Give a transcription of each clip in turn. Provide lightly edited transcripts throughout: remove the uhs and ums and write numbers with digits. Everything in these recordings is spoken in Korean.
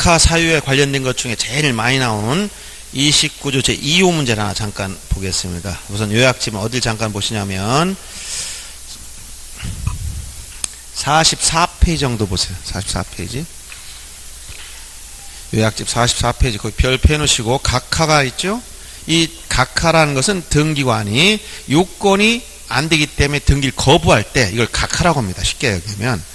각하 사유에 관련된 것 중에 제일 많이 나오는 29조 제2호 문제를 하나 잠깐 보겠습니다. 우선 요약집은 어딜 잠깐 보시냐면 44페이지 정도 보세요. 44페이지. 요약집 44페이지 거기 별표 해놓으시고 각하가 있죠. 이 각하라는 것은 등기관이 요건이 안 되기 때문에 등기를 거부할 때 이걸 각하라고 합니다. 쉽게 얘기하면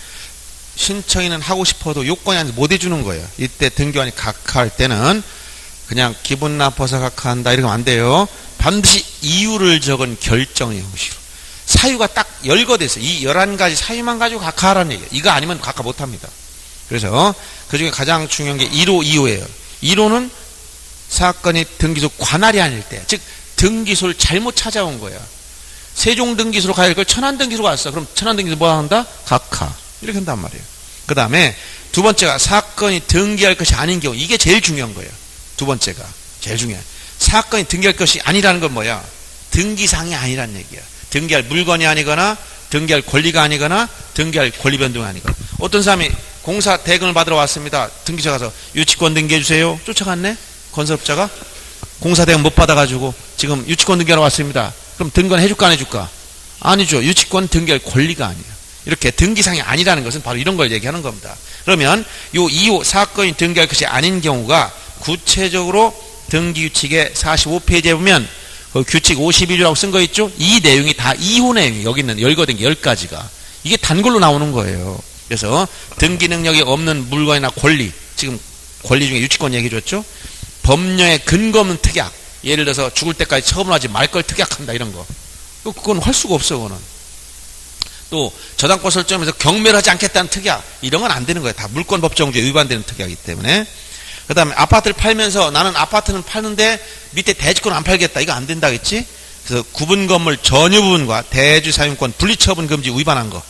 신청인은 하고 싶어도 요건이 안 돼서 못 해주는 거예요. 이때 등기관이 각하할 때는 그냥 기분 나빠서 각하한다 이러면 안 돼요. 반드시 이유를 적은 결정의 형식으로 사유가 딱 열거돼서 이 11가지 사유만 가지고 각하하라는 얘기예요. 이거 아니면 각하 못합니다. 그래서 그 중에 가장 중요한 게 1호, 2호예요. 1호는 사건이 등기소 관할이 아닐 때, 즉 등기소를 잘못 찾아온 거예요. 세종등기소로 가야 할 걸 천안등기소로 갔어. 그럼 천안등기소 뭐 한다? 각하. 이렇게 한단 말이에요. 그 다음에 두 번째가 사건이 등기할 것이 아닌 경우. 이게 제일 중요한 거예요. 두 번째가 제일 중요해. 사건이 등기할 것이 아니라는 건 뭐야? 등기상이 아니라는 얘기야. 등기할 물건이 아니거나 등기할 권리가 아니거나 등기할 권리 변동이 아니거나. 어떤 사람이 공사 대금을 받으러 왔습니다. 등기소 가서 유치권 등기해 주세요. 쫓아갔네. 건설업자가 공사 대금 못 받아가지고 지금 유치권 등기하러 왔습니다. 그럼 등기권 해줄까 안 해줄까? 아니죠. 유치권 등기할 권리가 아니에요. 이렇게 등기상이 아니라는 것은 바로 이런 걸 얘기하는 겁니다. 그러면 요 2호 사건이 등기할 것이 아닌 경우가 구체적으로 등기규칙의 45페이지에 보면 그 규칙 51조라고 쓴 거 있죠? 이 내용이 다 2호 내용이 여기 있는 열거된 게 10가지가 이게 단골로 나오는 거예요. 그래서 등기 능력이 없는 물건이나 권리, 지금 권리 중에 유치권 얘기해 줬죠? 법령에 근거 없는 특약, 예를 들어서 죽을 때까지 처분하지 말 걸 특약한다 이런 거. 그건 할 수가 없어. 그거는. 또 저당권 설정에서 경멸하지 않겠다는 특약, 이런 건 안 되는 거예요. 다 물권법정주에 위반되는 특약이기 때문에. 그 다음에 아파트를 팔면서 나는 아파트는 파는데 밑에 대지권 안 팔겠다, 이거 안 된다겠지? 그래서 구분 건물 전유 부분과 대주 사용권 분리처분 금지 위반한 거.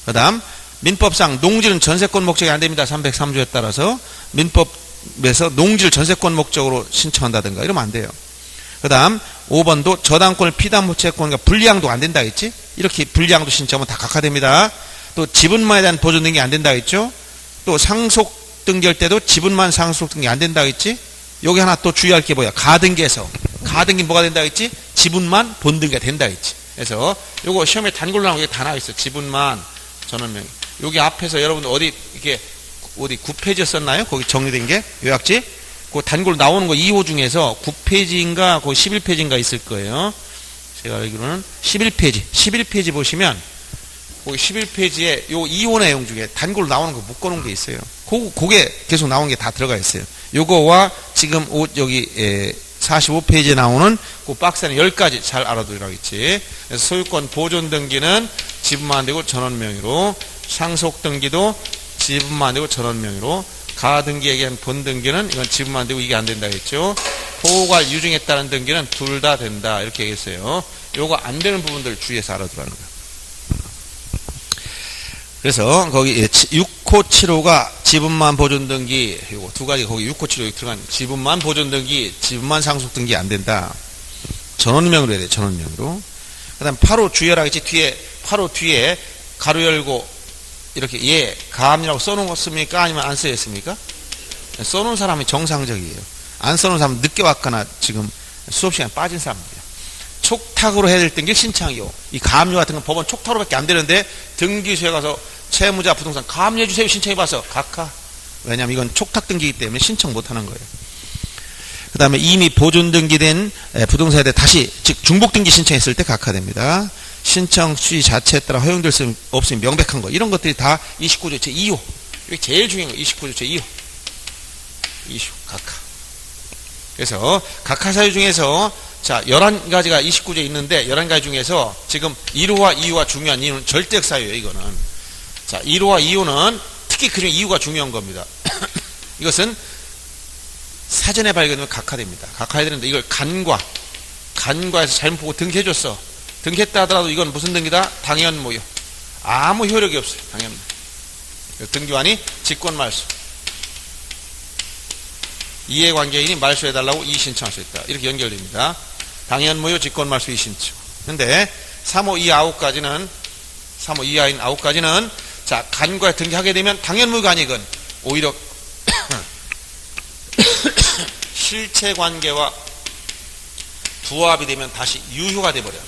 그 다음 민법상 농지는 전세권 목적이 안 됩니다. 303조에 따라서 민법에서 농지를 전세권 목적으로 신청한다든가 이러면 안 돼요. 그 다음 5번도 저당권을 피담보채권과 분리양도가 안 된다 했지? 이렇게 분리양도 신청하면 다 각하됩니다. 또 지분만에 대한 보존 등기 안 된다 했죠? 또 상속 등기할 때도 지분만 상속 등기 안 된다 했지? 여기 하나 또 주의할 게 뭐야? 가등기에서 가등기 뭐가 된다 했지? 지분만 본등기가 된다 했지. 그래서 요거 시험에 단골로 나온 게 다 나와 있어. 지분만 전원명. 여기 앞에서 여러분 어디 이렇게 어디 9페이지에 썼나요? 거기 정리된 게 요약지? 그 단골 나오는 거 2호 중에서 9페이지인가 거기 11페이지인가 있을 거예요. 제가 알기로는 11페이지 보시면 거기 11페이지에 요 2호 내용 중에 단골 나오는 거 묶어놓은 게 있어요. 그게 계속 나온 게 다 들어가 있어요. 요거와 지금 여기 45페이지에 나오는 그 박스는 10가지 잘 알아두라고 했지. 그래서 소유권 보존 등기는 지분만 안 되고 전원 명의로, 상속 등기도 지분만 안 되고 전원 명의로, 가등기에 대한 본등기는 이건 지분만 안 되고 이게 안 된다 했죠. 포괄 유증에 따른 등기는 둘 다 된다 이렇게 얘기했어요. 요거 안 되는 부분들 주의해서 알아두라는 거예요. 그래서 거기 6호 7호가 지분만 보존 등기, 요거 두 가지 거기 6호 7호 들어간 지분만 보존 등기, 지분만 상속 등기 안 된다. 전원명의로 해야 돼. 전원명의로. 그다음 8호 주의하라 했지. 뒤에 8호 뒤에 가로 열고 이렇게 예 가압이라고 써놓았습니까? 아니면 안 써있습니까? 써놓은 사람이 정상적이에요. 안 써놓은 사람은 늦게 왔거나 지금 수업 시간에 빠진 사람들이에요. 촉탁으로 해야 될 등기 신청이요. 이 가압류 같은 건 법원 촉탁으로밖에 안 되는데 등기소에 가서 채무자 부동산 가압류해 주세요 신청해봐서 각하. 왜냐하면 이건 촉탁 등기이기 때문에 신청 못하는 거예요. 그 다음에 이미 보존 등기된 부동산에 대해 다시 즉 중복 등기 신청했을 때 각하됩니다. 신청 수위 자체에 따라 허용될 수 없으면 명백한 거. 이런 것들이 다 29조 제2호. 이게 제일 중요한 거. 29조 제2호. 2호 각하. 그래서 각하 사유 중에서 자 11가지가 29조에 있는데 11가지 중에서 지금 1호와 2호가 중요한 이유는 절대적 사유예요. 이거는. 자 1호와 2호는 특히 그중 2호가 중요한 겁니다. 이것은 사전에 발견되면 각하됩니다. 각하해야 되는데 이걸 간과해서 잘못 보고 등기해줬어. 등기했다 하더라도 이건 무슨 등기다? 당연무효. 아무 효력이 없어요. 당연무효. 등기관이 직권말소. 이해관계인이 말소해달라고 이의신청할 수 있다. 이렇게 연결됩니다. 당연무효, 직권말소, 이의신청. 근데 3호 이하 9까지는 3호 이하인 9까지는 자 간과에 등기하게 되면 당연무효가 아니건 오히려 실체 관계와 부합이 되면 다시 유효가 돼버려요.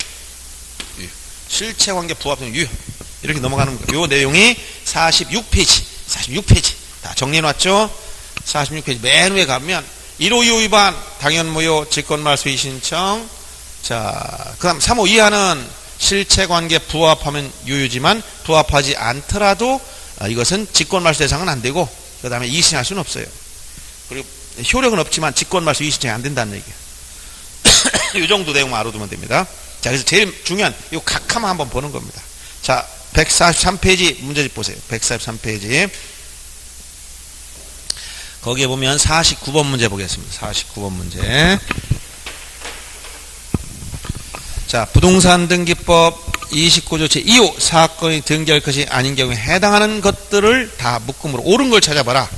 유효. 실체 관계 부합되면 유효. 이렇게 넘어가는 거예요. 요 내용이 46페이지. 46페이지. 다 정리해놨죠? 46페이지. 맨 위에 가면 1호 2호 위반, 당연무효, 직권말소 이신청. 자, 그 다음 3호 이하는 실체 관계 부합하면 유효지만 부합하지 않더라도 이것은 직권말소 대상은 안 되고 그 다음에 이의신청할 수는 없어요. 그리고 효력은 없지만 직권말소 이의신청이 안 된다는 얘기예요. 이 정도 내용만 알아두면 됩니다. 자, 그래서 제일 중요한 이 각하만 한번 보는 겁니다. 자, 143페이지 문제집 보세요. 143페이지. 거기에 보면 49번 문제 보겠습니다. 49번 문제. 자, 부동산 등기법 29조 제2호 사건이 등기할 것이 아닌 경우에 해당하는 것들을 다 묶음으로 옳은 걸 찾아봐라.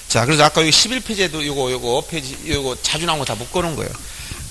자, 그래서 아까 여기 11페이지에도 요거 페이지 요거 자주 나온 거 다 묶어놓은 거예요.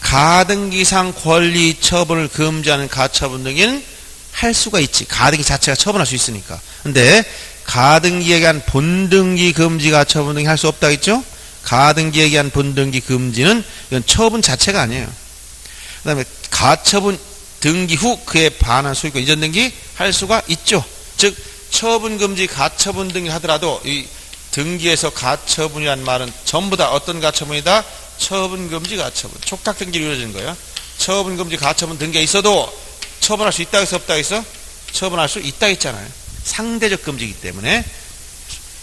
가등기상 권리 처분을 금지하는 가처분 등기는 할 수가 있지. 가등기 자체가 처분할 수 있으니까. 근데 가등기에 대한 본등기 금지 가처분 등기 할 수 없다 했죠? 가등기에 대한 본등기 금지는 이건 처분 자체가 아니에요. 그 다음에 가처분 등기 후 그에 반한 소유권 이전 등기 할 수가 있죠. 즉 처분 금지 가처분 등기 하더라도 이 등기에서 가처분이란 말은 전부 다 어떤 가처분이다? 처분 금지 가처분. 촉탁 등기로 이루어지는 거예요. 처분 금지 가처분 등기가 있어도 처분할 수 있다 했어 없다 했어? 처분할 수 있다 했잖아요. 상대적 금지이기 때문에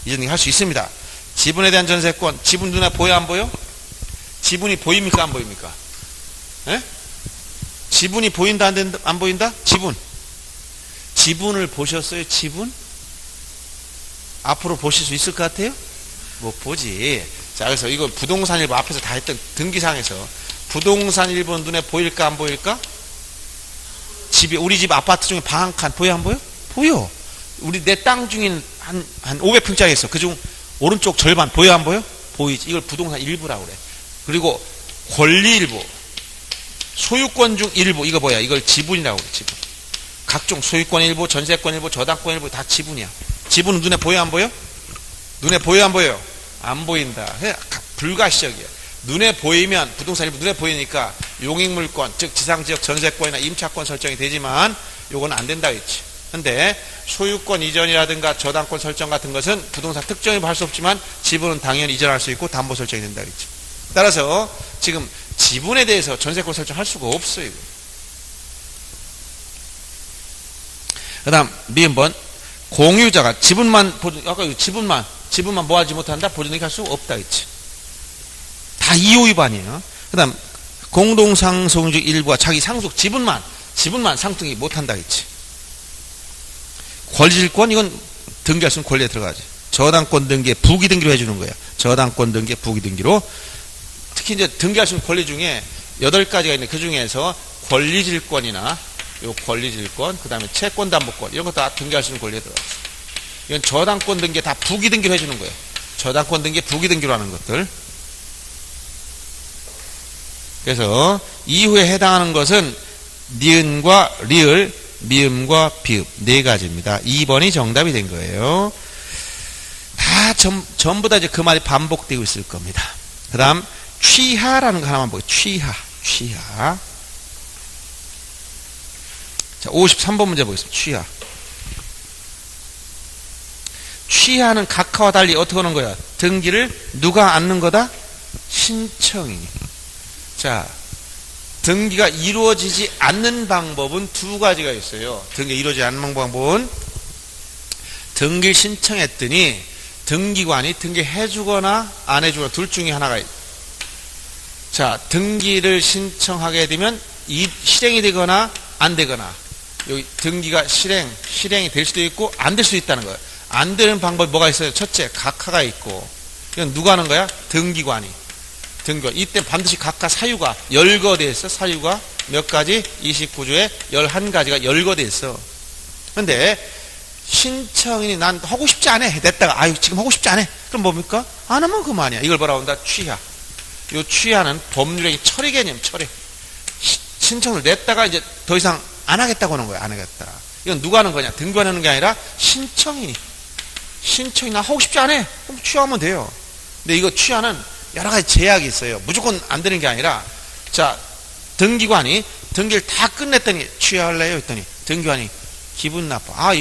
이전 등기 할 수 있습니다. 지분에 대한 전세권, 지분 눈에 보여 안 보여? 지분이 보입니까 안 보입니까? 예? 지분이 보인다 안 보인다? 지분을 보셨어요? 지분? 앞으로 보실 수 있을 것 같아요? 못 보지. 자, 그래서 이거 부동산 일부 앞에서 다 했던 등기상에서 부동산 일부는 눈에 보일까 안 보일까? 우리 집 아파트 중에 방 한 칸 보여 안 보여? 보여. 우리 내 땅 중에 한 500평짜리 있어. 그중 오른쪽 절반 보여 안 보여? 보이지. 이걸 부동산 일부라고 그래. 그리고 권리 일부, 소유권 중 일부, 이거 뭐야? 이걸 지분이라고 그래. 지분. 각종 소유권 일부, 전세권 일부, 저당권 일부 다 지분이야. 지분은 눈에 보여 안 보여? 눈에 보여 안 보여? 안 보인다. 불가시적이야. 눈에 보이면 부동산 일부 눈에 보이니까 용익물권, 즉 지상지역 전세권이나 임차권 설정이 되지만 요건 안 된다 했지. 근데 소유권 이전이라든가 저당권 설정 같은 것은 부동산 특정이 할 수 없지만 지분은 당연히 이전할 수 있고 담보 설정이 된다 했지. 따라서 지금 지분에 대해서 전세권 설정할 수가 없어요. 그 다음 미음번 공유자가 지분만 아까 지분만 뭐하지 못한다? 보존하게 할 수 없다 했지. 다 이호 위반이에요. 그 다음 공동상속직 일부와 자기 상속 지분만 상속이 못한다 했지. 권리질권 이건 등기할 수 있는 권리에 들어가지. 저당권 등기에 부기 등기로 해주는 거야. 저당권 등기에 부기 등기로. 특히 이제 등기할 수 있는 권리 중에 8가지가 있는데 그 중에서 권리질권이나 요 권리질권, 그 다음에 채권담보권 이런 거 다 등기할 수 있는 권리에 들어갔어. 이건 저당권 등기에 다 부기 등기로 해주는 거예요. 저당권 등기에 부기 등기로 하는 것들. 그래서 이후에 해당하는 것은 니은과 리을, 미음과 비읍 4가지입니다. 2번이 정답이 된 거예요. 다 전부 다 이제 그 말이 반복되고 있을 겁니다. 그 다음 취하라는 거 하나만 보고 취하. 자, 53번 문제 보겠습니다. 취하는 각하와 달리 어떻게 하는 거야? 등기를 누가 안는 거다? 신청인이. 자, 등기가 이루어지지 않는 방법은 2가지가 있어요. 등기가 이루어지지 않는 방법은 등기를 신청했더니 등기관이 등기해주거나 안 해주거나 둘 중에 하나가 있어요. 자, 등기를 신청하게 되면 실행이 되거나 안 되거나 여기 등기가 실행이 될 수도 있고 안 될 수도 있다는 거예요. 안 되는 방법이 뭐가 있어요? 첫째, 각하가 있고 이건 누가 하는 거야? 등기관이. 이때 반드시 각하 사유가 열거돼 있어. 사유가 몇 가지? 29조에 11가지가 열거돼 있어. 그런데 신청인이 난 하고 싶지 않아. 냈다가 아유 지금 하고 싶지 않아. 그럼 뭡니까? 안 하면 그만이야. 이걸 뭐라고 한다? 취하. 요 취하는 법률의 처리 개념, 처리. 신청을 냈다가 이제 더 이상 안 하겠다고 하는 거야. 안 하겠다. 이건 누가 하는 거냐? 등기관이 하는 게 아니라 신청인이 나 하고 싶지 않아. 그럼 취하하면 돼요. 근데 이거 취하는 여러 가지 제약이 있어요. 무조건 안 되는 게 아니라, 자, 등기관이 등기를 다 끝냈더니 취하할래요? 했더니 등기관이 기분 나빠.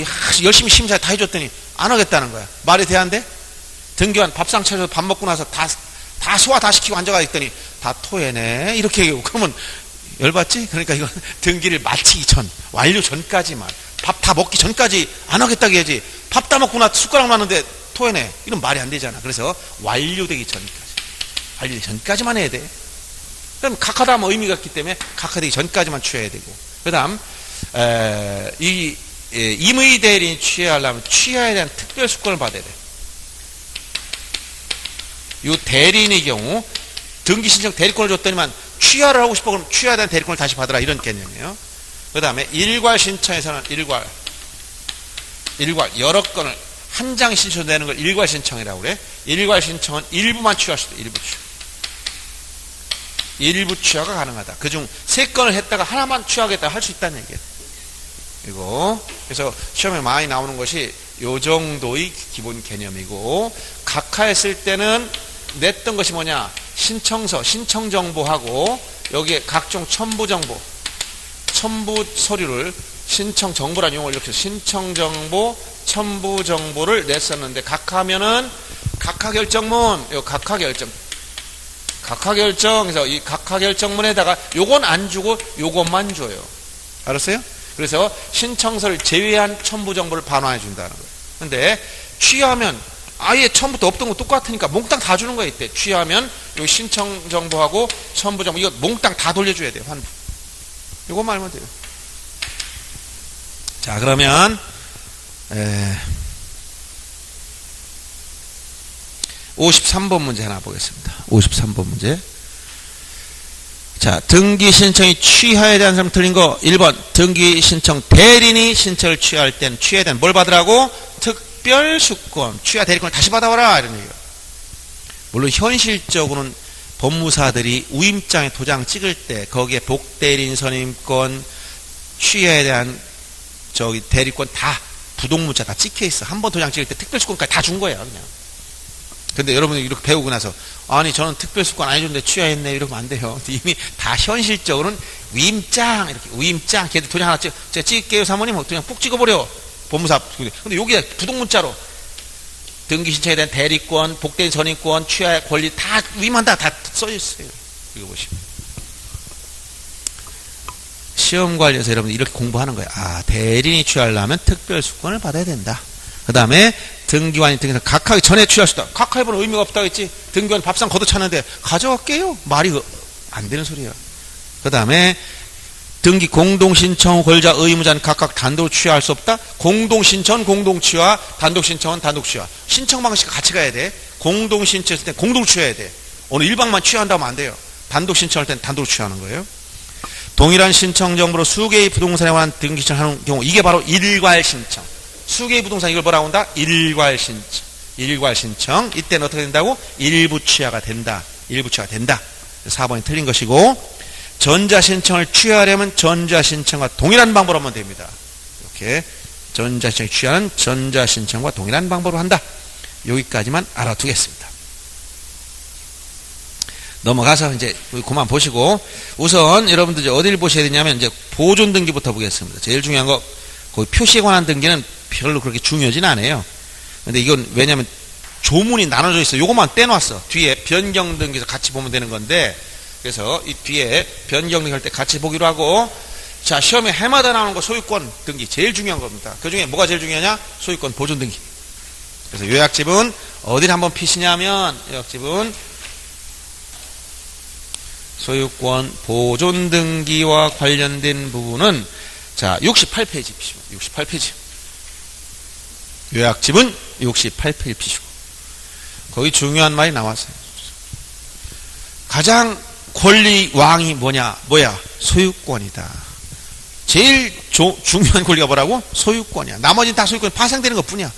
열심히 심사 다 해줬더니 안 하겠다는 거야. 말이 돼야 안 돼? 등기관 밥상 차려서 밥 먹고 나서 다 소화 다 시키고 앉아가 있더니 다 토해내. 이렇게 얘기하고. 그러면 열받지? 그러니까 이건 등기를 마치기 전, 완료 전까지만. 밥 다 먹기 전까지 안 하겠다고 해야지. 밥 다 먹고 나 숟가락 놨는데 토해내. 이런 말이 안 되잖아. 그래서 완료되기 전까지. 완료되기 전까지만 해야 돼. 그럼 각하다 하면 의미가 있기 때문에 각하되기 전까지만 취해야 되고. 그 다음, 임의 대리인이 취하려면 취하에 대한 특별 수권을 받아야 돼. 이 대리인의 경우 등기 신청 대리권을 줬더니만 취하를 하고 싶어 그러면 취하에 대한 대리권을 다시 받으라 이런 개념이에요. 그 다음에 일괄 신청에서는 일괄 여러 건을 한 장 신청되는 걸 일괄 신청이라고 그래. 일괄 신청은 일부만 취할 수도 있어. 일부 취하가 가능하다. 그중 3건을 했다가 하나만 취하겠다 할 수 있다는 얘기예요. 이거 그래서 시험에 많이 나오는 것이 요 정도의 기본 개념이고, 각하했을 때는 냈던 것이 뭐냐, 신청서, 신청정보하고 여기에 각종 첨부정보, 첨부 서류를 신청정보라는 용어를 이렇게 신청정보, 첨부정보를 냈었는데, 각하면은 각하결정문, 요 각하결정에서 이 각하결정문에다가 요건 안 주고 요것만 줘요. 알았어요? 그래서 신청서를 제외한 첨부정보를 반환해 준다는 거예요. 근데 취하면 아예 처음부터 없던 거 똑같으니까 몽땅 다 주는 거야. 이때 취하면 요 신청정보하고 첨부정보 이거 몽땅 다 돌려줘야 돼요. 환부. 요것만 알면 돼요. 자, 그러면 53번 문제 하나 보겠습니다. 53번 문제. 자, 등기 신청이 취하에 대한 사람 틀린 거 1번. 등기 신청 대리인이 신청을 취하할 때는 취하에 대한 뭘 받으라고? 특별수권. 취하 대리권을 다시 받아와라. 이런 얘기예요. 물론 현실적으로는 법무사들이 우임장에 도장 찍을 때 거기에 복대리인 선임권, 취하에 대한 대리권 다 부동문자 다 찍혀 있어. 한 번 도장 찍을 때 특별수권까지 다 준 거예요. 그냥. 근데 여러분이 이렇게 배우고 나서 아니 저는 특별수권 안 해줬는데 취하했네 이러면 안 돼요. 이미 다 현실적으로는 위임장 이렇게 위임장 걔들 도장 하나 제가 찍을게요 사모님 그냥 푹 찍어버려 법무사. 근데 여기에 부동문자로 등기신청에 대한 대리권, 복대인 선임권, 취하의 권리 다 위임한다 다 써있어요. 이거 보시면 시험 관련해서 여러분 이렇게 공부하는 거예요. 대리인이 취하려면 특별수권을 받아야 된다. 그 다음에 등기관이 등기사 각하기 전에 취할 수 있다. 각하해보는 의미가 없다겠지. 등기관 밥상 걷어찼는데 가져갈게요. 말이 안 되는 소리야. 그 다음에 등기 공동신청 권자 의무자는 각각 단독 취하할 수 없다. 공동신청 공동취하, 단독신청은 단독취하. 신청 방식 같이 가야 돼. 공동신청했을 때 공동 취해야 돼. 오늘 일방만 취한다면 안 돼요. 단독신청할 땐 단독 취하는 거예요. 동일한 신청 정보로 수개의 부동산에 관한 등기신청하는 경우 이게 바로 일괄신청. 수개의 부동산 이걸 뭐라고 한다? 일괄신청. 일괄신청. 이때는 어떻게 된다고? 일부 취하가 된다. 일부 취하가 된다. 4번이 틀린 것이고, 전자신청을 취하려면 전자신청과 동일한 방법으로 하면 됩니다. 이렇게 전자신청을 취하는 전자신청과 동일한 방법으로 한다. 여기까지만 알아두겠습니다. 넘어가서 이제 그만 보시고, 우선 여러분들 이제 어디를 보셔야 되냐면 이제 보존 등기부터 보겠습니다. 제일 중요한 거 거기 표시에 관한 등기는 별로 그렇게 중요하진 않아요. 근데 이건 왜냐면 조문이 나눠져 있어. 요것만 떼놨어. 뒤에 변경 등기에서 같이 보면 되는 건데, 그래서 이 뒤에 변경 등기할 때 같이 보기로 하고, 자, 시험에 해마다 나오는 거 소유권 등기 제일 중요한 겁니다. 그 중에 뭐가 제일 중요하냐? 소유권 보존 등기. 그래서 요약집은 어디를 한번 피시냐면, 요약집은 소유권 보존 등기와 관련된 부분은 자, 68페이지 피시고, 68페이지. 요약집은 68페이지 피시고. 거기 중요한 말이 나왔어요. 가장 권리왕이 뭐야? 소유권이다. 제일 중요한 권리가 뭐라고? 소유권이야. 나머지는 다 소유권이 파생되는 것 뿐이야.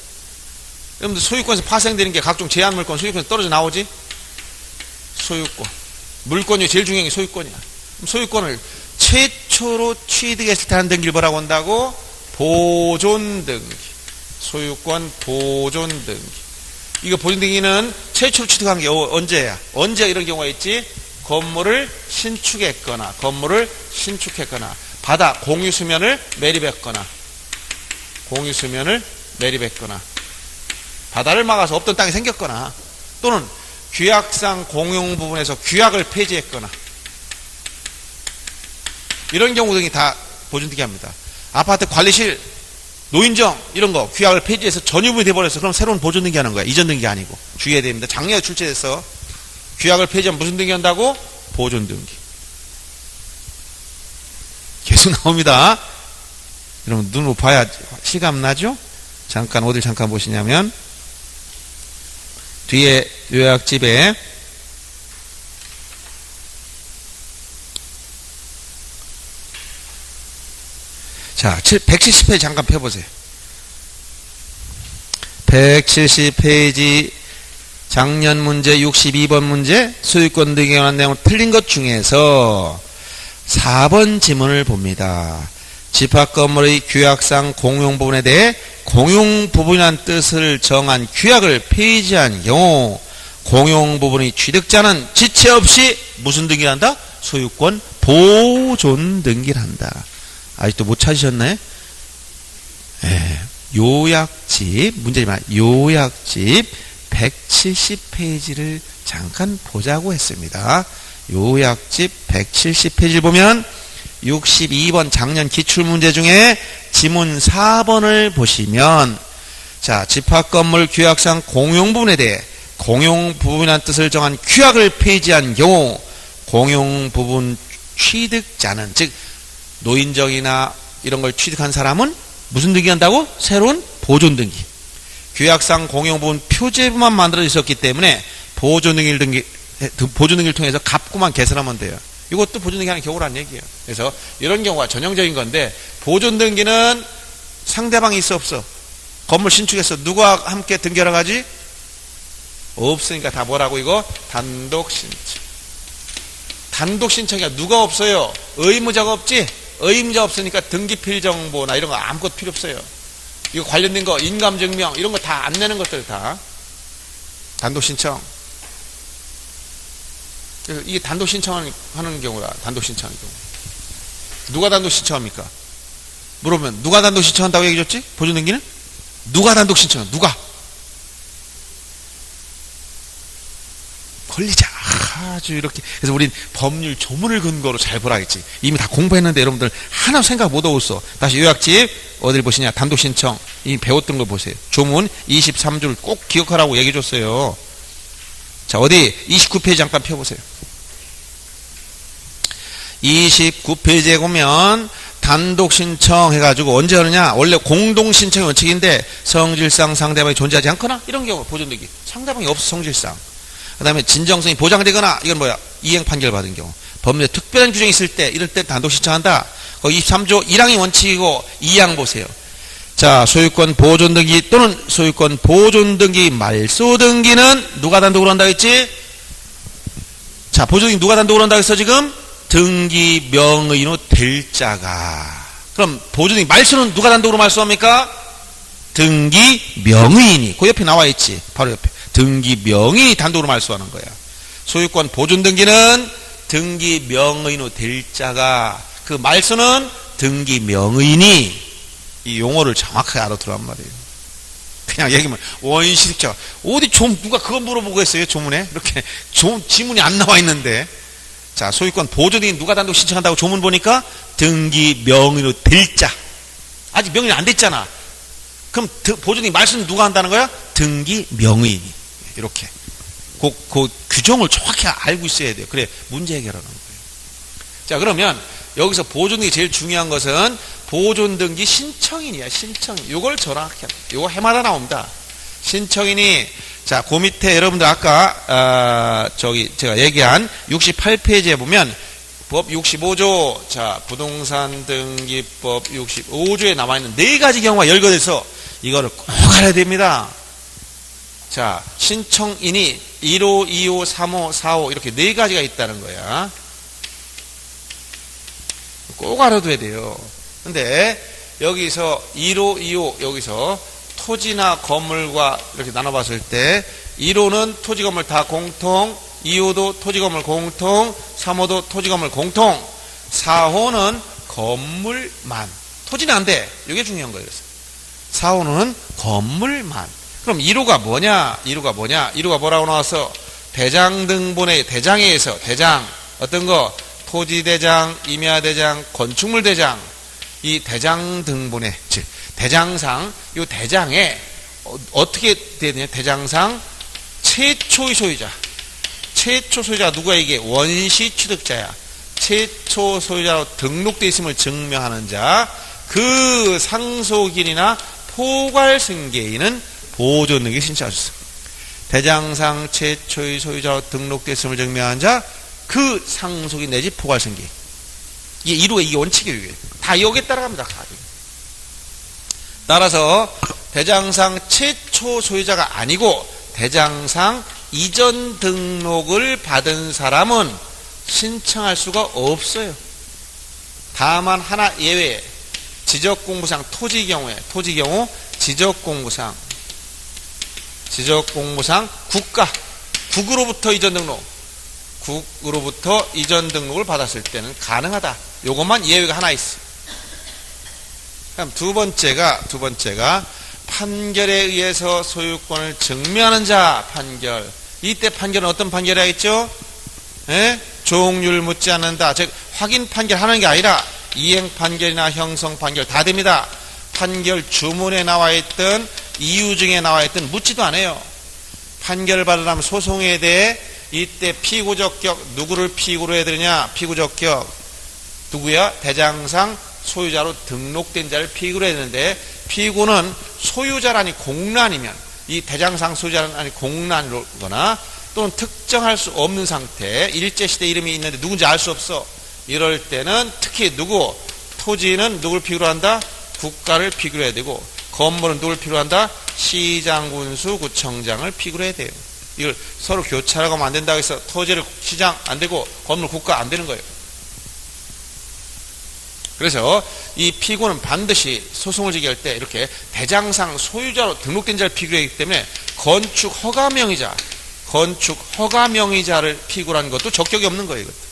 여러분들 소유권에서 파생되는 게 각종 제한물권, 소유권에서 떨어져 나오지? 소유권. 물권 중에 제일 중요한 게 소유권이야. 소유권을 최초로 취득했을 때 하는 등기를 뭐라고 한다고? 보존 등기. 소유권 보존 등기. 이거 보존등기는 최초로 취득한 게 언제야? 언제 이런 경우가 있지? 건물을 신축했거나 바다 공유수면을 매립했거나 바다를 막아서 없던 땅이 생겼거나 또는 규약상 공용 부분에서 규약을 폐지했거나 이런 경우 등이 다 보존등기 합니다. 아파트 관리실, 노인정 이런 거 규약을 폐지해서 전유분이 돼버렸어. 그럼 새로운 보존등기 하는 거야. 이전 등기 아니고. 주의해야 됩니다. 작년에 출제돼서 규약을 폐지하면 무슨 등기 한다고? 보존등기. 계속 나옵니다. 여러분 눈으로 봐야 실감 나죠? 잠깐 어딜 잠깐 보시냐면 뒤에 요약집에 자 170페이지 잠깐 펴보세요. 170페이지 작년 문제 62번 문제 소유권 등에 관한 내용 틀린 것 중에서 4번 지문을 봅니다. 집합건물의 규약상 공용부분에 대해 공용부분이란 뜻을 정한 규약을 폐지한 경우 공용부분의 취득자는 지체 없이 무슨 등기를 한다? 소유권 보존 등기를 한다. 아직도 못 찾으셨나요? 요약집 문제지만 요약집 170페이지를 잠깐 보자고 했습니다. 요약집 170페이지를 보면 62번 작년 기출문제 중에 지문 4번을 보시면 자 집합건물 규약상 공용부분에 대해 공용부분이라는 뜻을 정한 규약을 폐지한 경우 공용부분 취득자는 즉 노인정이나 이런 걸 취득한 사람은 무슨 등기 한다고? 새로운 보존등기. 규약상 공용부분 표제부만 만들어져 있었기 때문에 보존등기를 통해서 값구만 계산하면 돼요. 이것도 보존등기 하는 경우란 얘기예요. 그래서 이런 경우가 전형적인 건데 보존등기는 상대방이 있어 없어? 건물 신축해서 누가 함께 등기하러 가지? 없으니까 다 뭐라고 이거? 단독신청. 단독신청이야. 누가 없어요? 의무자가 없지? 의무자 없으니까 등기필정보나 이런 거 아무것도 필요 없어요. 이거 관련된 거 인감증명 이런 거 다 안 내는 것들 다 단독신청. 이게 단독신청하는 경우다. 단독신청하는 경우. 누가 단독신청합니까? 물어보면 누가 단독신청한다고 얘기해줬지? 보존등기는? 누가 단독신청해? 누가? 권리자. 아주 이렇게. 그래서 우린 법률 조문을 근거로 잘 보라 했지. 이미 다 공부했는데 여러분들 하나 생각 못 하고 있어. 다시 요약집 어딜 보시냐? 단독신청. 이미 배웠던 거 보세요. 조문 23줄 꼭 기억하라고 얘기해줬어요. 자, 어디? 29페이지 잠깐 펴보세요. 29페이지에 보면 단독신청 해가지고 언제 하느냐? 원래 공동신청의 원칙인데 성질상 상대방이 존재하지 않거나 이런 경우 보존등기. 상대방이 없어 성질상. 그 다음에 진정성이 보장되거나 이건 뭐야? 이행 판결 받은 경우. 법률에 특별한 규정이 있을 때 이럴 때 단독신청한다. 23조 1항이 원칙이고 2항 보세요. 자, 소유권 보존등기 또는 소유권 보존등기 말소등기는 누가 단독으로 한다고 했지? 자, 보존등기 누가 단독으로 한다고 했어 지금? 등기 명의인으로 될 자가. 그럼 보존등기 말소는 누가 단독으로 말소합니까? 등기 명의인이. 그 옆에 나와 있지. 바로 옆에. 등기 명의인이 단독으로 말소하는 거야. 소유권 보존등기는 등기 명의인으로 될 자가. 그 말소는 등기 명의인이. 이 용어를 정확하게 알아들란 말이에요. 그냥 얘기하면 원시득자 어디 좀 누가 그거 물어보고 했어요 조문에 이렇게 지문이 안 나와 있는데. 자, 소유권 보존등기 누가 단독 신청한다고 조문 보니까 등기 명의로 될 자. 아직 명의 안 됐잖아. 그럼 보존등기 말소는 누가 한다는 거야? 등기 명의인이. 이렇게 그 규정을 정확히 알고 있어야 돼요. 그래 문제 해결하는 거예요. 자, 그러면 여기서 보존등기 제일 중요한 것은 보존등기 신청인이야. 신청인. 요걸 정확히 요거 해마다 나옵니다. 신청인이 자, 그 밑에 여러분들 아까 제가 얘기한 68페이지에 보면 법 65조 자, 부동산 등기법 65조에 나와 있는 네 가지 경우가 열거돼서 이거를 꼭 알아야 됩니다. 자, 신청인이 1호, 2호, 3호, 4호 이렇게 네 가지가 있다는 거야. 꼭 알아둬야 돼요. 근데 여기서 1호, 2호 여기서 토지나 건물과 이렇게 나눠봤을 때 1호는 토지 건물 다 공통, 2호도 토지 건물 공통, 3호도 토지 건물 공통, 4호는 건물만. 토지는 안 돼. 이게 중요한 거예요. 4호는 건물만. 그럼 1호가 뭐냐? 1호가 뭐라고 나왔어? 대장등본의 대장에서 대장 어떤 거? 토지대장, 임야대장, 건축물대장. 이 대장등본의 즉 대장상 이 대장에 어떻게 되느냐? 대장상 최초의 소유자. 최초 소유자가 누구야? 이게 원시 취득자야. 최초 소유자로 등록되어 있음을 증명하는 자. 그 상속인이나 포괄승계인은 보존등기 신청할 수 있어. 대장상 최초의 소유자로 등록되어 있음을 증명한 자. 그 상속인 내지 포괄승계인. 이게 1호의 이게 원칙이에요. 다 여기에 따라갑니다. 따라서 대장상 최초 소유자가 아니고 대장상 이전 등록을 받은 사람은 신청할 수가 없어요. 다만 하나 예외. 지적공부상 토지 경우 지적공부상 국으로부터 이전 등록을 받았을 때는 가능하다. 요것만 예외가 하나 있어. 그럼 두 번째가 판결에 의해서 소유권을 증명하는 자 판결. 이때 판결은 어떤 판결이 있죠? 종률 묻지 않는다. 즉 확인 판결하는 게 아니라 이행 판결이나 형성 판결 다 됩니다. 판결 주문에 나와 있던 이유증에 나와 있던 묻지도 않아요. 판결을 받으려면 소송에 대해 이때 피고적격 누구를 피고로 해야 되느냐? 피고적격 누구야? 대장상 소유자로 등록된 자를 피고로 해야 되는데 피고는 소유자라니 공란이면 이 대장상 소유자는 아니 공란이거나 또는 특정할 수 없는 상태 일제시대 이름이 있는데 누군지 알 수 없어. 이럴 때는 특히 토지는 누굴 피고로 한다? 국가를 피고로 해야 되고 건물은 누굴 피고로 한다? 시장, 군수, 구청장을 피고로 해야 돼요. 이걸 서로 교차라고 하면 안 된다고 해서 토지를 시장 안 되고 건물 국가 안 되는 거예요. 그래서 이 피고는 반드시 소송을 제기할 때 이렇게 대장상 소유자로 등록된 자를 피고로 하기 때문에 건축 허가 명의자를 피고로 하는 것도 적격이 없는 거예요. 이것도.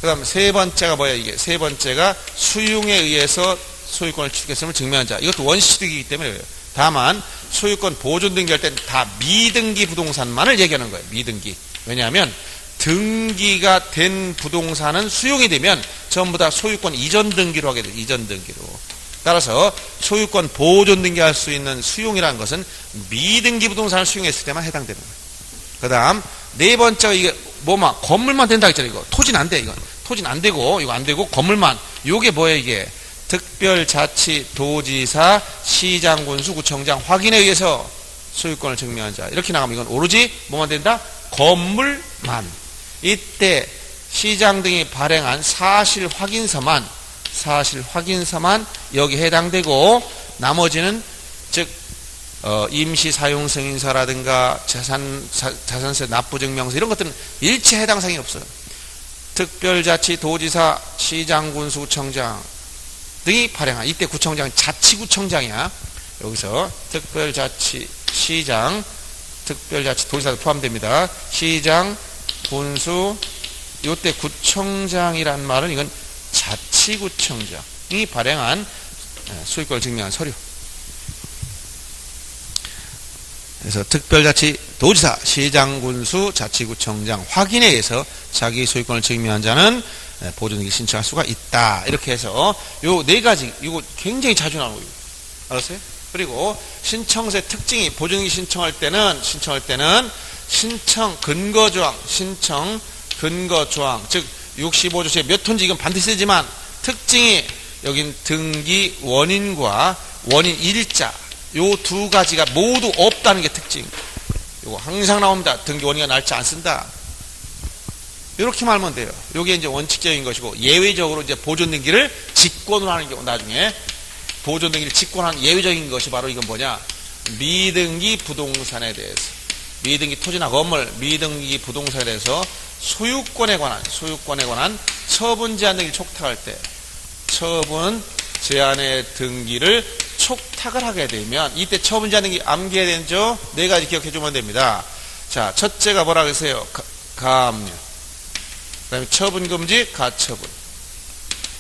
그 다음 세 번째가 뭐야 이게? 세 번째가 수용에 의해서 소유권을 취득했음을 증명한 자. 이것도 원시취득이기 때문에 그래요. 다만 소유권 보존 등기할 때는 다 미등기 부동산만을 얘기하는 거예요. 미등기. 왜냐하면 등기가 된 부동산은 수용이 되면 전부 다 소유권 이전 등기로 하게 돼요. 이전 등기로. 따라서 소유권 보존 등기할 수 있는 수용이라는 것은 미등기 부동산을 수용했을 때만 해당되는 거예요. 그 다음 네 번째가 이게 건물만 된다 했잖아요. 이거 토지는 안 돼. 이건 토지는 안 되고 이거 안 되고 건물만. 요게 뭐예요 이게? 특별자치도지사 시장군수 구청장 확인에 의해서 소유권을 증명한 자. 이렇게 나가면 이건 오로지 뭐만 된다? 건물만. 이때 시장 등이 발행한 사실 확인서만 여기 해당되고 나머지는 즉 임시사용승인서라든가 자산세 납부증명서 이런 것들은 일체 해당 사항이 없어요. 특별자치도지사 시장군수구청장 등이 발행한 이때 구청장은 자치구청장이야. 여기서 특별자치 시장 특별자치도지사도 포함됩니다. 시장 군수 요때 구청장이란 말은 이건 자치구청장이 발행한 소유권을 증명한 서류. 그래서 특별자치도지사, 시장군수, 자치구청장 확인에 의해서 자기 소유권을 증명한 자는 보존등기 신청할 수가 있다. 이렇게 해서 요 네 가지 이거 굉장히 자주 나오고 알았어요? 그리고 신청서의 특징이 보존등기 신청할 때는 신청 근거조항, 즉 65조에 몇 톤지 이건 반드시 쓰지만 특징이 여긴 등기 원인과 원인 일자 요 두 가지가 모두 없다는 게 특징. 요거 항상 나옵니다. 등기 원인과 날짜 안 쓴다. 이렇게 말하면 돼요. 요게 이제 원칙적인 것이고 예외적으로 이제 보존등기를 직권으로 하는 경우 나중에 보존등기를 직권하는 예외적인 것이 바로 이건 뭐냐? 미등기 부동산에 대해서 미등기 토지나 건물, 미등기 부동산에 대해서 소유권에 관한 처분 제한 등기를 촉탁할 때 처분 제한의 등기를 촉탁을 하게 되면 이때 처분자는 암기해야 되죠. 네 가지 기억해 주면 됩니다. 자, 첫째가 뭐라 그러세요? 가압류. 그 다음에 처분금지, 가처분.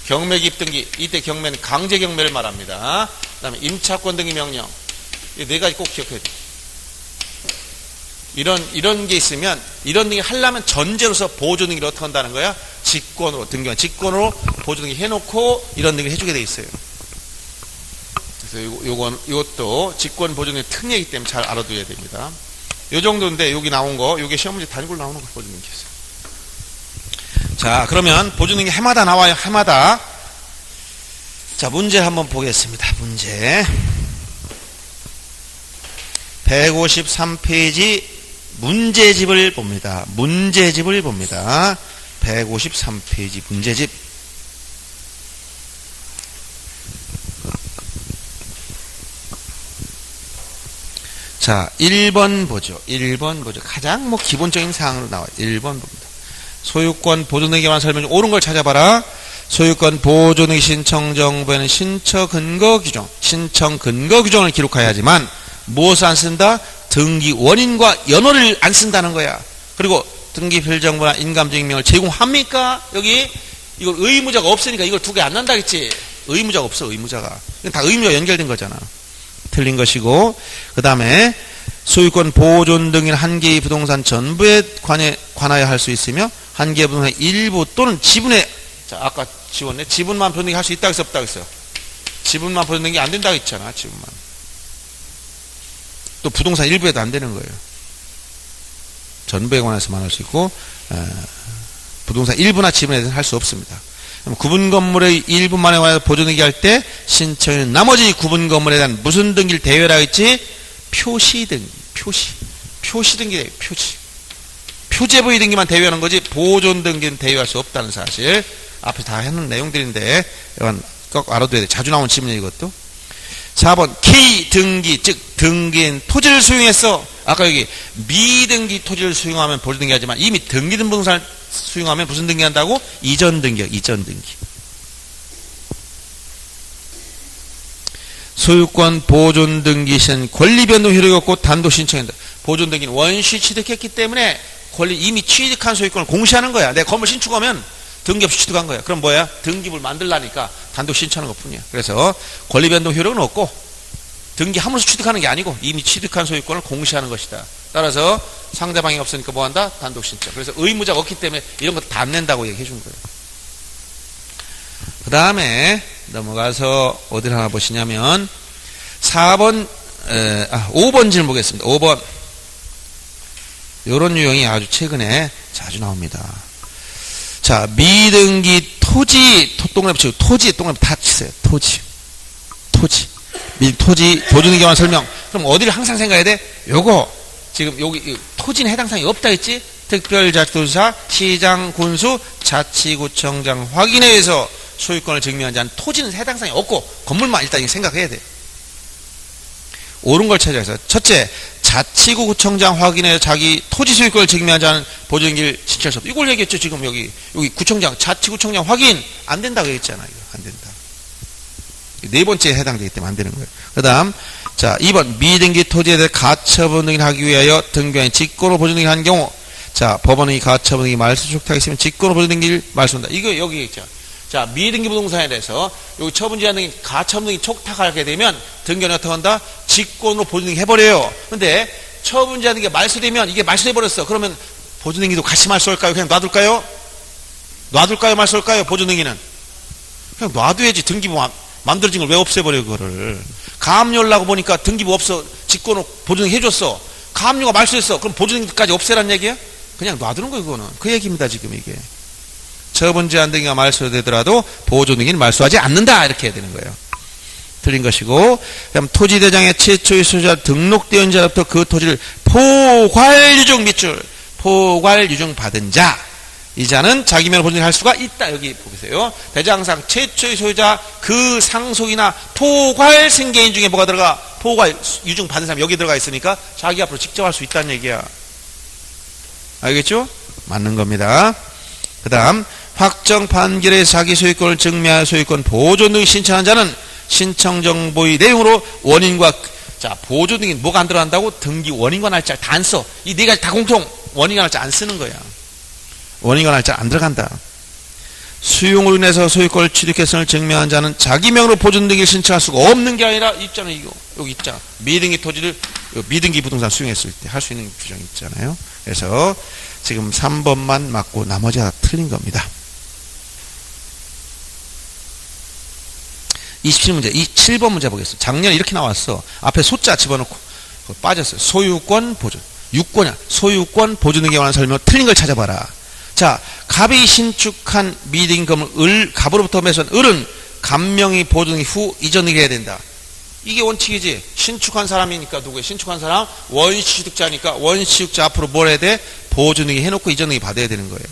경매 기입등기. 이때 경매는 강제 경매를 말합니다. 그 다음에 임차권 등기 명령. 이 네 가지 꼭 기억해야 돼요. 이런 게 있으면, 이런 등기 하려면 전제로서 보조등기를 어떻게 한다는 거야? 직권으로, 직권으로 보조등기 해놓고 이런 등기를 해주게 돼 있어요. 그래서 이것도 직권 보조등기 특례이기 때문에 잘 알아둬야 됩니다. 요 정도인데, 여기 나온 거, 요게 시험 문제 단골 나오는 거 보조등기였어요. 자, 그러면 보조등기 해마다 나와요. 해마다. 자, 문제 한번 보겠습니다. 문제 153페이지 문제집을 봅니다. 문제집을 봅니다. 153페이지 문제집. 자, 1번 보죠. 1번 보죠. 가장 기본적인 사항으로 나와요. 1번 봅니다. 소유권 보존등기에 관한 설명 중 옳은 걸 찾아봐라. 소유권 보존등기 신청 정보에는 신청 근거 규정을 기록해야 하지만 무엇을 안 쓴다? 등기 원인과 연호를 안 쓴다는 거야. 그리고 등기 필정보나 인감증명을 제공합니까? 여기 이걸 의무자가 없으니까 이걸 두 개 안 난다 했지. 의무자가 없어. 의무자가. 이건 다 의무자가 연결된 거잖아. 틀린 것이고, 그 다음에 소유권 보존 등기는 한 개의 부동산 전부에 관하여 할 수 있으며 한 개의 부동산 일부 또는 지분에, 자, 아까 지웠네. 지분만 보존 등기 할 수 있다고 했어, 없다고 했어? 지분만 보존 등기 안 된다고 했잖아. 지분만. 또 부동산 일부에도 안 되는 거예요. 전부에 관해서만 할 수 있고, 부동산 일부나 지분에 대해서는 할 수 없습니다. 구분 건물의 일부만에 관해서 보존 등기 할 때 신청인 나머지 구분 건물에 대한 무슨 등기를 대여라 했지? 표시 등기. 표시 등기, 표제부의 등기만 대여하는 거지 보존 등기는 대여할 수 없다는 사실. 앞에 다 해놓은 내용들인데 이건 꼭 알아둬야 돼. 자주 나오는 질문이에요, 이것도. 4번 K 등기, 즉 등기인 토지를 수용했어. 아까 여기 미등기 토지를 수용하면 보존 등기 하지만 이미 등기된 부동산을 수용하면 무슨 등기 한다고? 이전 등기요. 이전 등기. 소유권 보존 등기 시는 권리 변동 효력이 없고 단독 신청한다. 보존 등기는 원시 취득했기 때문에 이미 취득한 소유권을 공시하는 거야. 내 건물 신축하면 등기 없이 취득한 거야. 그럼 뭐야? 등기부를 만들라니까 단독 신청하는 것뿐이야. 그래서 권리 변동 효력은 없고 등기함으로써 취득하는 게 아니고 이미 취득한 소유권을 공시하는 것이다. 따라서 상대방이 없으니까 뭐 한다? 단독 신청. 그래서 의무자가 없기 때문에 이런 거 다 안 낸다고 얘기해 준 거예요. 그 다음에 넘어가서 어디를 하나 보시냐면 5번 질문 보겠습니다. 5번. 이런 유형이 아주 최근에 자주 나옵니다. 자, 미등기 토지, 동그라미 치고 토지, 동그라미 다 치세요. 토지. 토지, 보존등기에 관한 설명. 그럼 어디를 항상 생각해야 돼? 요거. 지금 여기 토지는 해당 사항이 없다 했지? 특별자치도지사, 시장, 군수, 자치구청장 확인에 의해서 소유권을 증명하지 않은 토지는 해당 사항이 없고 건물만 일단 생각해야 돼. 옳은 걸 찾아서 첫째, 자치구청장 확인해 자기 토지 소유권을 증명하지 않은 보존등기를 신청할 수 없다. 이걸 얘기했죠. 지금 여기 구청장, 자치구청장 확인 안 된다고 얘기했잖아요. 안 된다. 네 번째에 해당되기 때문에 안 되는 거예요. 그 다음, 자, 2번, 미등기 토지에 대해 가처분 등기를 하기 위하여 등기한 직권으로 보존 등기를 한 경우, 자, 법원은 이 가처분 등기 말소 촉탁이 있으면 직권으로 보존 등기를 말소한다. 이거 여기 있죠. 자, 미등기 부동산에 대해서 여기 처분제한 등기, 가처분 등기 촉탁하게 되면 등기는 어떻게 한다? 직권으로 보존 등기 해버려요. 근데 처분제한 등기가 말소되면 이게 말소돼 버렸어. 그러면 보존 등기도 같이 말소할까요? 그냥 놔둘까요? 말소할까요? 보존 등기는 그냥 놔둬야지. 등기부 만들어진 걸 왜 없애버려, 그거를. 가압류하려고 보니까 등기부 없어. 직권으로 보존등기 해줬어. 가압류가 말소했어. 그럼 보존등기까지 없애란 얘기야? 그냥 놔두는 거예요, 그거는. 그 얘기입니다, 지금 이게. 처분제한 등기가 말소되더라도 보존등기는 말소하지 않는다. 이렇게 해야 되는 거예요. 틀린 것이고, 그다음 토지대장의 최초의 소유자 등록되어 있는 자로부터 그 토지를 포괄유증 밑줄, 포괄유증 받은 자. 이 자는 자기면을 보존할 수가 있다. 여기 보세요. 대장상 최초의 소유자 그 상속이나 포괄 생계인 중에 뭐가 들어가? 포괄 유증 받은 사람 여기 들어가 있으니까 자기 앞으로 직접 할 수 있다는 얘기야. 알겠죠? 맞는 겁니다. 그 다음 확정 판결에 자기 소유권을 증명하여 소유권 보존 등을 신청한 자는 신청 정보의 내용으로 원인과 자, 보조 등기 뭐가 안 들어간다고? 등기 원인과 날짜 다 안 써. 이 네 가지 다 공통 원인과 날짜 안 쓰는 거야. 원인과 날짜 안 들어간다. 수용으로 인해서 소유권을 취득했음을 증명한 자는 자기 명으로 보존 등기를 신청할 수가 없는 게 아니라 있잖아요. 이거 여기 있잖아. 미등기 토지를 미등기 부동산 수용했을 때 할 수 있는 규정이 있잖아요. 그래서 지금 3번만 맞고 나머지가 다 틀린 겁니다. 27문제, 이 7번 문제 보겠습니다. 작년에 이렇게 나왔어. 앞에 숫자 집어넣고 빠졌어요. 소유권 보존. 6권이야. 소유권 보존 등기에 관한 설명 틀린 걸 찾아봐라. 자, 갑이 신축한 미등기금을 갑으로부터 매수한 을은 갑명의 보존 등기 후 이전 등기해야 된다. 이게 원칙이지. 신축한 사람이니까 누구야? 신축한 사람 원시취득자니까 원시취득자 앞으로 뭘 해야 돼? 보존 등기 해놓고 이전 등기 받아야 되는 거예요.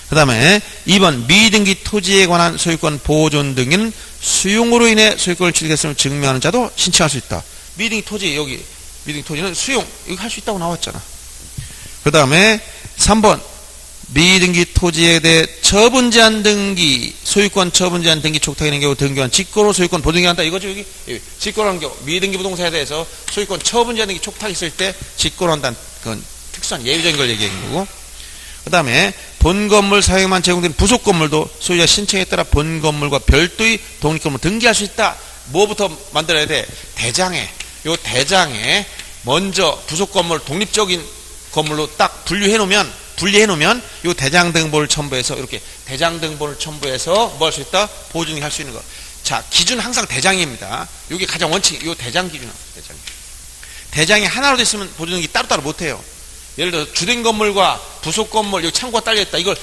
그 다음에 2번 미등기 토지에 관한 소유권 보존 등기는 수용으로 인해 소유권을 취득했음을 증명하는 자도 신청할 수 있다. 미등기 토지 여기 미등기 토지는 수용 이거 할 수 있다고 나왔잖아. 그 다음에 3번 미등기 토지에 대해 처분 제한 등기 소유권 처분 제한 등기 촉탁하는 경우 등기한 직권으로 소유권 보증한다 이거죠. 여기 직권하는 경우 미등기 부동산에 대해서 소유권 처분 제한 등기 촉탁했을 때 직권한다는 그건 특수한 예외적인 걸 얘기하는 거고. 그 다음에 본 건물 사용만 제공된 부속 건물도 소유자 신청에 따라 본 건물과 별도의 독립건물 등기할 수 있다. 뭐부터 만들어야 돼? 대장에. 요 대장에 먼저 부속 건물 독립적인 건물로 딱 분리해 놓으면 요 대장 등본을 첨부해서 이렇게 대장 등본을 첨부해서 뭐 할 수 있다? 보증 할 수 있는 거. 자, 기준 항상 대장입니다. 요게 가장 원칙. 요 대장 기준. 대장이 하나로 됐으면 보증이 따로따로 못 해요. 예를 들어 주된 건물과 부속 건물 여기 창고가 딸려 있다. 이걸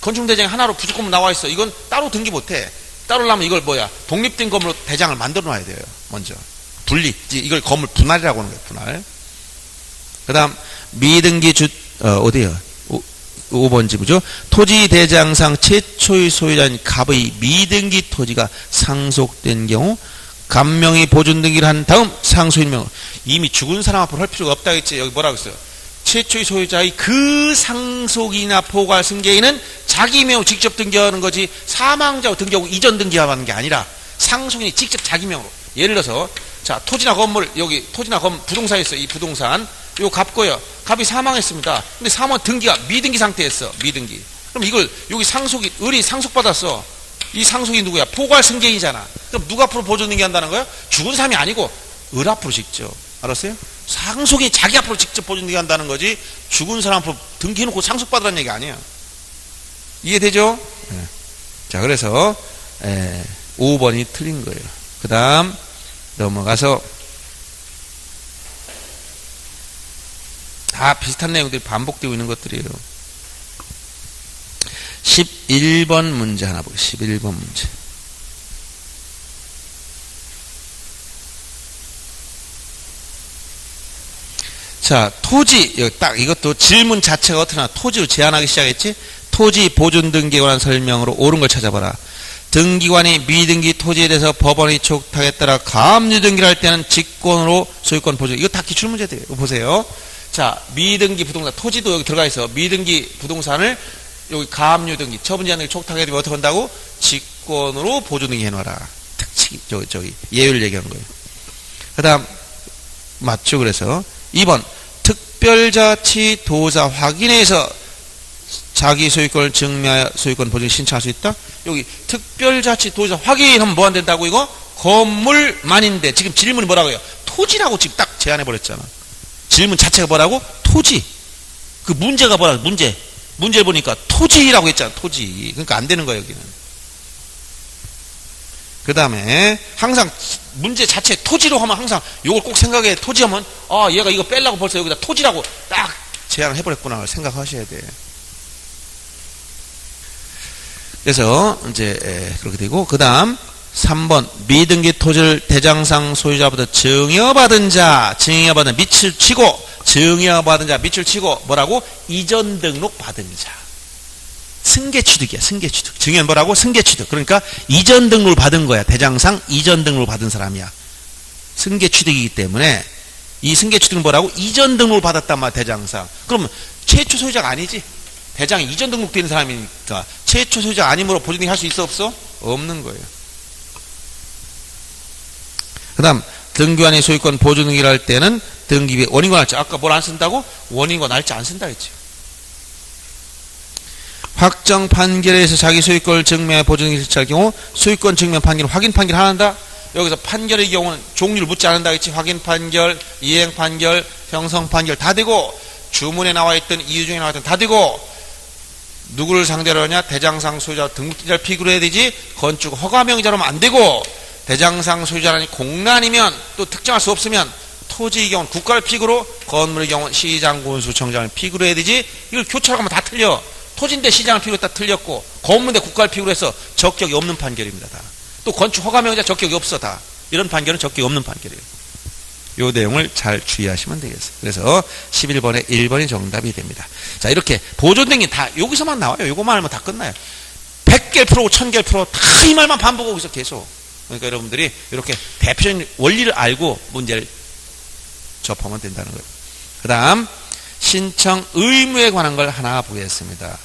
건축 대장이 하나로 부속 건물 나와 있어. 이건 따로 등기 못 해. 따로 하면 이걸 뭐야? 독립된 건물로 대장을 만들어 놔야 돼요. 먼저. 분리. 이걸 건물 분할이라고 하는 거예요. 분할. 그다음 미등기 어디요? 5번 지구죠. 토지 대장상 최초의 소유자인 갑의 미등기 토지가 상속된 경우 갑명의 보존 등기를 한 다음 상속인 명으로 이미 죽은 사람 앞으로 할 필요가 없다 했지. 여기 뭐라고 했어요? 최초의 소유자의 그 상속이나 포괄 승계인은 자기 명으로 직접 등기하는 거지 사망자로 등기하고 이전 등기하는 게 아니라 상속인이 직접 자기 명으로. 예를 들어서 자 토지나 건물 여기 토지나 건물 부동산에 있어. 이 부동산 요 갑고요. 갑이 사망했습니다. 근데 사망 등기가 미등기 상태였어. 미등기. 그럼 이걸 여기 상속이 을이 상속받았어. 이 상속이 누구야? 포괄 승계인이잖아. 그럼 누가 앞으로 보존 등기한다는 거야? 죽은 사람이 아니고 을 앞으로 직접. 알았어요? 상속이 자기 앞으로 직접 보존 등기한다는 거지 죽은 사람 앞으로 등기해놓고 상속받으라는 얘기 아니야. 이해되죠? 네. 자 그래서 5번이 틀린 거예요. 그 다음 넘어가서 다 비슷한 내용들이 반복되고 있는 것들이에요. 11번 문제 하나 보겠습니다. 11번 문제. 자, 토지, 여기 딱 이것도 질문 자체가 어떻게 나와? 토지로 제한하기 시작했지? 토지 보존 등기에 관한 설명으로 옳은 걸 찾아봐라. 등기관이 미등기 토지에 대해서 법원의 촉탁에 따라 가압류 등기를 할 때는 직권으로 소유권 보존. 이거 다 기출문제들이에요. 보세요. 자, 미등기 부동산, 토지도 여기 들어가 있어. 미등기 부동산을 여기 가압류 등기, 처분 제한 등기 촉탁해 되면 어떻게 한다고? 직권으로 보존 등기 해놔라. 특징, 저기, 예외를 얘기한 거예요. 그 다음, 맞죠? 그래서 2번, 특별자치도사 확인해서 자기 소유권을 증명하여 소유권 보존 신청할 수 있다? 여기 특별자치도사 확인하면 뭐 안 된다고 이거? 건물만인데 지금 질문이 뭐라고 해요? 토지라고 지금 딱 제안해버렸잖아. 질문 자체가 뭐라고? 토지. 그 문제가 뭐라고? 문제를 보니까 토지라고 했잖아. 토지. 그러니까 안 되는 거예요 여기는. 그 다음에 항상 문제 자체 토지로 하면 항상 이걸 꼭 생각해. 토지하면 아 얘가 이거 빼려고 벌써 여기다 토지라고 딱 제안을 해버렸구나 생각하셔야 돼. 그래서 이제 그렇게 되고 그 다음 3번 미등기 토지를 대장상 소유자보다 증여받은 자 밑을 치고 증여받은 자 밑을 치고 뭐라고? 이전 등록 받은 자. 승계취득이야. 승계취득. 증여는 뭐라고? 승계취득. 그러니까 이전 등록을 받은 거야. 대장상 이전 등록을 받은 사람이야. 승계취득이기 때문에 이 승계취득은 뭐라고? 이전 등록을 받았단 말이야. 대장상. 그러면 최초 소유자가 아니지. 대장이 이전 등록된 사람이니까 최초 소유자 아니므로 보존등기 할 수 있어 없어? 없는 거예요. 그 다음, 등기관이 소유권 보존 등기를 할 때는 등기비 원인과 날짜. 아까 뭘 안 쓴다고? 원인과 날짜 안 쓴다 했지. 확정 판결에 의해서 자기 소유권을 증명해 보존 등기를 실시할 경우 소유권 증명 판결, 확인 판결 하나 한다? 여기서 판결의 경우는 종류를 묻지 않는다 했지. 확인 판결, 이행 판결, 형성 판결 다 되고, 주문에 나와 있던 이유 중에 나와 있던 다 되고, 누구를 상대로 하냐? 대장상 소유자 등록기자를 필요로 해야 되지. 건축 허가명의자로는 안 되고, 대장상 소유자라니 공란이면 또 특정할 수 없으면 토지의 경우는 국가를 필요로, 건물의 경우는 시장 군수청장을 필요로 해야 되지. 이걸 교차하면 다 틀려. 토지인데 시장을 필요로 했다 틀렸고, 건물인데 국가를 필요로 해서 적격이 없는 판결입니다. 다. 또 건축 허가명의자 적격이 없어. 다. 이런 판결은 적격이 없는 판결이에요. 이 내용을 잘 주의하시면 되겠어요. 그래서 11번에 1번이 정답이 됩니다. 자, 이렇게 보존등기 다 여기서만 나와요. 요거만 하면 다 끝나요. 100개 프로, 1000개 프로 다 이 말만 반복하고 있어 계속. 그러니까 여러분들이 이렇게 대표적인 원리를 알고 문제를 접하면 된다는 거예요. 그 다음 신청 의무에 관한 걸 하나 보겠습니다.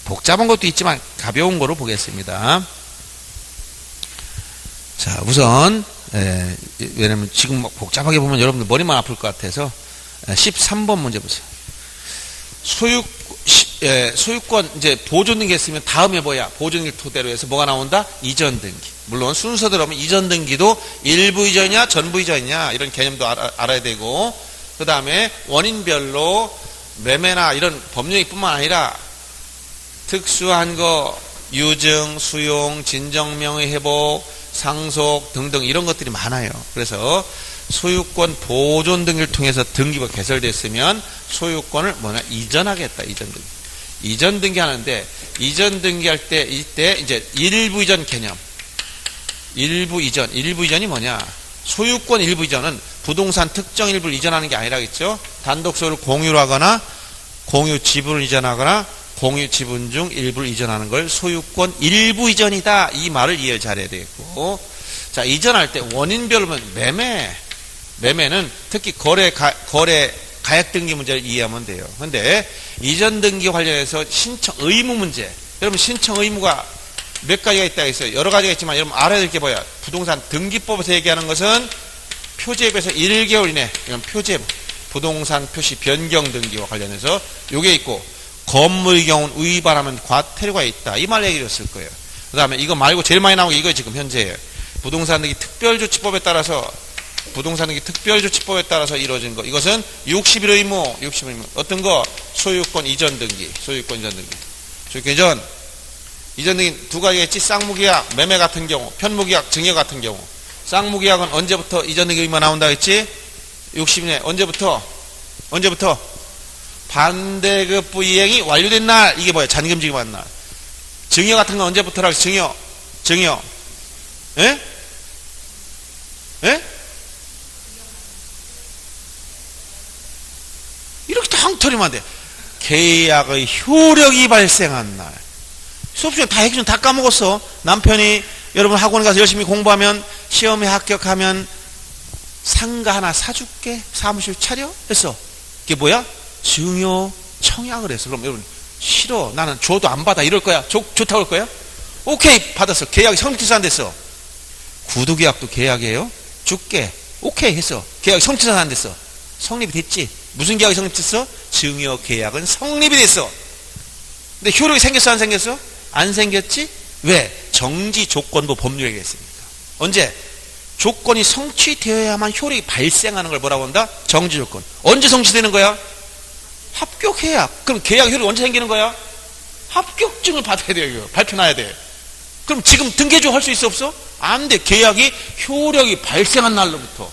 복잡한 것도 있지만 가벼운 거로 보겠습니다. 자, 우선 왜냐면 지금 복잡하게 보면 여러분들 머리만 아플 것 같아서 13번 문제 보세요. 소유권 이제 보존 등기 했으면 다음에 뭐야? 보존 등기 토대로 해서 뭐가 나온다? 이전 등기. 물론 순서대로 하면 이전 등기도 일부 이전이냐 전부 이전이냐 이런 개념도 알아야 되고, 그 다음에 원인별로 매매나 이런 법령뿐만 아니라 특수한 거 유증, 수용, 진정명의 회복, 상속 등등 이런 것들이 많아요. 그래서 소유권 보존 등기를 통해서 등기가 개설됐으면 소유권을 이전하겠다. 이전 등기 하는데, 이전 등기할 때 이때 이제 일부 이전 개념. 일부 이전이 뭐냐? 소유권 일부 이전은 부동산 특정 일부를 이전하는 게 아니라겠죠. 단독 소유를 공유로 하거나 공유 지분을 이전하거나 공유 지분 중 일부를 이전하는 걸 소유권 일부 이전이다. 이 말을 이해를 잘해야 되겠고, 자, 이전할 때 원인별로 매매는 특히 거래 가액 등기 문제를 이해하면 돼요. 근데 이전 등기 관련해서 신청 의무 문제, 여러분 신청 의무가 몇 가지가 있다고 했어요. 여러 가지가 있지만 여러분 알아야 될 게 뭐야? 부동산 등기법에서 얘기하는 것은 표제부에서 1개월 이내, 이건 표제부, 부동산 표시 변경 등기와 관련해서 요게 있고, 건물의 경우는 위반하면 과태료가 있다. 이 말 얘기를 했을 거예요. 그 다음에 이거 말고 제일 많이 나오는 게 이거 지금 현재예요. 부동산 등기 특별조치법에 따라서 이루어진 거. 이것은 60일 의무. 어떤 거? 소유권 이전 등기. 소유권 이전 등기 두 가지가 있지. 쌍무계약, 매매 같은 경우, 편무계약, 증여 같은 경우. 쌍무계약은 언제부터 이전 등기 의무가 나온다 했지? 60일에. 언제부터? 반대급부 이행이 완료된 날. 이게 뭐야? 잔금지기 받는 날. 증여 같은 건 언제부터라고? 증여. 예? 이렇게 텅터리면 안 돼. 계약의 효력이 발생한 날. 수업 시간 다 해주면 다 까먹었어. 남편이 여러분 학원 가서 열심히 공부하면 시험에 합격하면 상가 하나 사줄게. 사무실 차려? 했어. 이게 뭐야? 증여 청약을 했어. 그럼 여러분 싫어. 나는 줘도 안 받아. 이럴 거야. 좋다고 할 거야? 오케이. 받았어. 계약이 성립돼서 안 됐어. 구두계약도 계약이에요. 줄게. 오케이 했어. 계약이 성립돼서 안 됐어. 성립이 됐지. 무슨 계약이 성립됐어? 증여 계약은 성립이 됐어. 근데 효력이 생겼어 안 생겼어? 안 생겼지? 왜? 정지 조건부 법률에 있으니까. 언제? 조건이 성취되어야만 효력이 발생하는 걸 뭐라고 한다? 정지 조건. 언제 성취되는 거야? 합격해야. 그럼 계약 효력이 언제 생기는 거야? 합격증을 받아야 돼요. 이거. 발표나야 돼. 그럼 지금 등기해줘 할 수 있어 없어? 안 돼. 계약이 효력이 발생한 날로부터.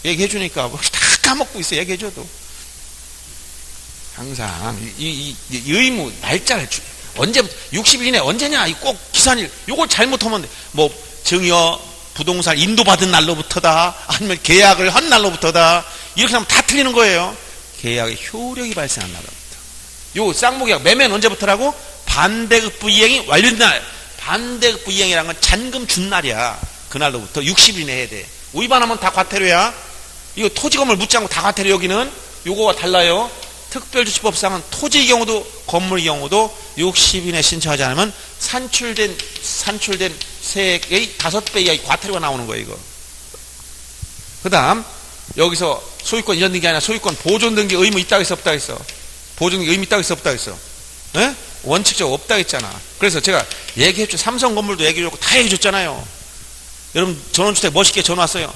얘기해주니까 다 까먹고 있어. 얘기해줘도. 항상 이 의무 날짜를 언제부터 60일 이내 언제냐? 꼭 기산일. 요걸 잘못하면 돼. 뭐 증여 부동산 인도받은 날로부터다. 아니면 계약을 한 날로부터다. 이렇게 하면 다 틀리는 거예요. 계약의 효력이 발생한 날로부터. 요 쌍무계약 매매는 언제부터라고? 반대급부 이행이 완료된 날. 반대급부 이행이라는 건 잔금 준 날이야. 그날로부터 60일 이내 해야 돼. 위반하면 다 과태료야. 이거 토지 건물 묻지 않고 다 과태료. 여기는 요거와 달라요. 특별조치법상은 토지의 경우도 건물의 경우도 60일 이내 신청하지 않으면 산출된 세액의 5배 이하의 과태료가 나오는 거예요. 이거. 그 다음 여기서 소유권 이전 등기 아니라 소유권 보존 등기 의무 있다고 했어 없다고 했어? 보존 등기 의무 있다고 했어 없다고 했어? 예? 원칙적으로 없다고 했잖아. 그래서 제가 얘기했죠. 삼성건물도 얘기해줬고 다 얘기해줬잖아요. 여러분 전원주택 멋있게 전화왔어요.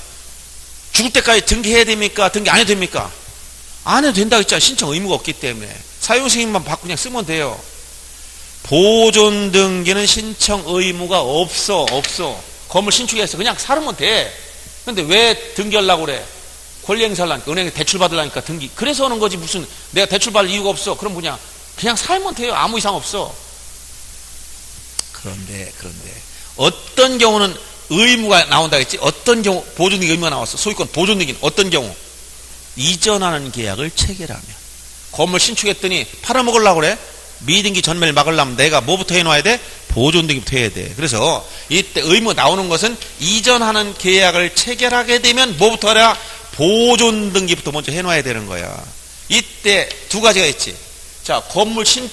죽을 때까지 등기해야 됩니까? 등기 안 해도 됩니까? 안 해도 된다고 했잖아. 신청 의무가 없기 때문에. 사용승인만 받고 그냥 쓰면 돼요. 보존 등기는 신청 의무가 없어. 건물 신축해서 그냥 사르면 돼. 근데 왜 등기하려고 그래? 권리 행사하려니까, 은행에 대출 받으려니까 등기. 그래서 하는 거지. 무슨 내가 대출 받을 이유가 없어. 그럼 그냥 살면 돼요. 아무 이상 없어. 그런데 어떤 경우는 의무가 나온다 했지? 어떤 경우 보존 등기 의무가 나왔어? 소유권 보존 등기는 어떤 경우? 이전하는 계약을 체결하면. 건물 신축했더니 팔아먹으려고 그래? 미등기 전매를 막으려면 내가 뭐부터 해놔야 돼? 보존 등기부터 해야 돼. 그래서 이때 의무 나오는 것은 이전하는 계약을 체결하게 되면 뭐부터 하랴? 보존 등기부터 먼저 해놔야 되는 거야. 이때 두 가지가 있지. 자,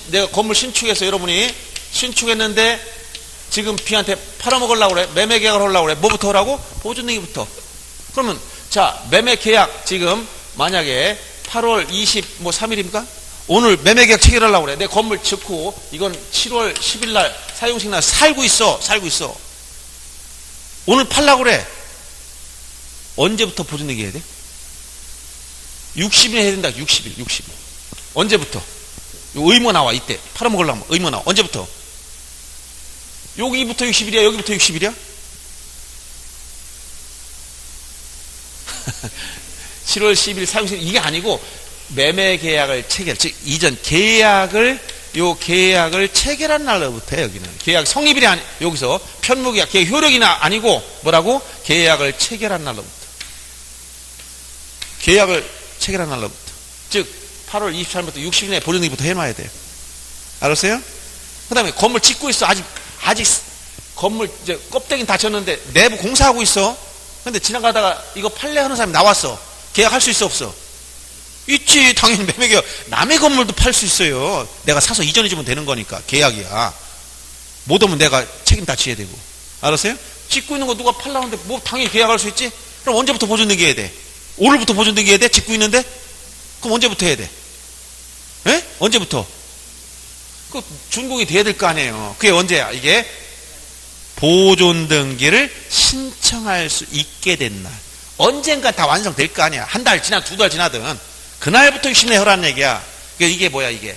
내가 건물 신축해서 여러분이 신축했는데 지금 B한테 팔아먹으려고 그래? 매매 계약을 하려고 그래? 뭐부터 하라고? 보존 등기부터. 그러면 자, 매매 계약 지금 만약에 8월 23일입니까? 오늘 매매 계약 체결하려고 그래. 내 건물 짓고 이건 7월 10일 날 사용식 날 살고 있어. 오늘 팔려고 그래. 언제부터 보존 등기 해야 돼? 60일 해야 된다. 60일. 언제부터? 의무 나와. 이때 팔아먹으려면 의무 나와. 언제부터? 여기부터 60일이야? 여기부터 60일이야? 7월 10일 사용식 이게 아니고 매매 계약을 체결, 즉 이전 계약을 체결한 날로부터 여기는 계약 성립일이 아니 여기서 편무계약 계약 효력이나 아니고 뭐라고? 계약을 체결한 날로부터. 계약을 체결한 날로부터. 즉 8월 23일부터 60일 내에 보존 등기부터 해놔야 돼요. 알았어요? 그 다음에 건물 짓고 있어. 아직 건물 이제 껍데기는 닫혔는데 내부 공사하고 있어. 근데 지나가다가 이거 팔래 하는 사람이 나왔어. 계약할 수 있어 없어? 있지. 당연히 매매계약. 남의 건물도 팔 수 있어요. 내가 사서 이전해주면 되는 거니까. 계약이야. 못 오면 내가 책임 다 지어야 되고. 알았어요? 짓고 있는 거 누가 팔라는데 뭐 당연히 계약할 수 있지? 그럼 언제부터 보존 등기 해야 돼? 오늘부터 보존 등기 해야 돼? 짓고 있는데? 그럼 언제부터 해야 돼? 에? 언제부터? 그 준공이 돼야 될 거 아니에요. 그게 언제야? 이게 보존 등기를 신청할 수 있게 된 날. 언젠가 다 완성될 거 아니야. 한 달 지나, 두 달 지나든. 그날부터 60일 하라는 얘기야. 이게 뭐야, 이게.